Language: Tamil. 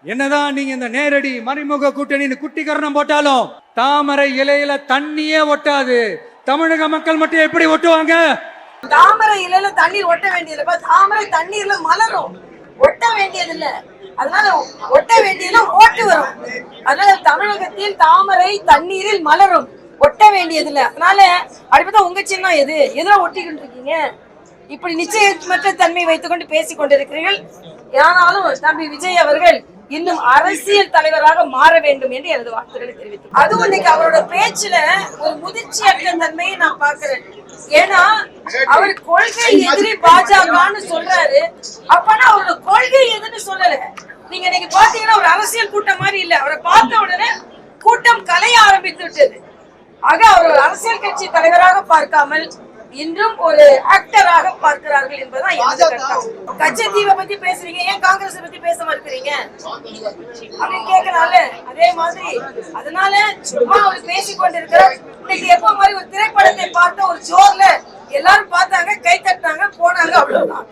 என்னதான் நீங்க இந்த நேரடி மறைமுக கூட்டணி குட்டிகரணம் போட்டாலும் தாமரை இலையில தண்ணியே ஒட்டாது. தமிழக மக்கள் மட்டும் எப்படி ஒட்டுவாங்க? தாமரை இலையில தண்ணீர் ஒட்ட வேண்டியது, தாமரை தண்ணீர்ல மலரும், ஒட்ட வேண்டியது இல்ல. அதனால ஒட்ட வேண்டியதுல ஓட்டு வரும். அதனால தமிழகத்தில் தாமரை தண்ணீரில் மலரும், ஒட்ட வேண்டியது இல்ல. அதனால அடுத்ததான் உங்க சின்னம் எது, எதுல ஒட்டிக்கிட்டு இருக்கீங்க? இப்படி நிச்சயமற்ற தன்மை வைத்துக் கொண்டு பேசிக் கொண்டிருக்கிறீர்கள். ஆனாலும் தம்பி விஜய் அவர்கள் இன்னும் அரசியல் தலைவராக மாற வேண்டும் என்று எனது வார்த்தைகளை தெரிவித்தார். அதுவும் இன்னைக்கு அவரோட பேச்சுல ஒரு முதிர்ச்சியற்ற தன்மையை நான் பாக்குறேன். ஏன்னா அவர் கொள்கை எதிரி பாஜகன்னு சொல்றாரு, அப்பனா அவரோட கொள்கை எதுன்னு சொல்லல. நீங்க இன்னைக்கு பாத்தீங்கன்னா ஒரு அரசியல் கூட்டம் மாதிரி இல்ல. அவரை பார்த்த உடனே கூட்டம் கலைய ஆரம்பித்து விட்டது. ஆக அவர் ஒரு அரசியல் கட்சி தலைவராக பார்க்காமல் இன்றும் ஒரு ஆக்டராக பார்க்கிறார்கள் என்பதுதான் எனது கருத்து. கச்சத்தீவை பத்தி பேசுறீங்க, ஏன் காங்கிரஸ் பத்தி பேச மறுக்கிறீங்க அப்படின்னு கேட்கறால அதே மாதிரி. அதனால சும்மா அவர் பேசிக் கொண்டிருக்கிறார். இன்னைக்கு எப்ப மாதிரி ஒரு திரைப்படத்தை பார்த்த ஒரு ஜோர்ல எல்லாரும் பார்த்தாங்க, கை தட்டினாங்க, போனாங்க, அவ்வளவுதான்.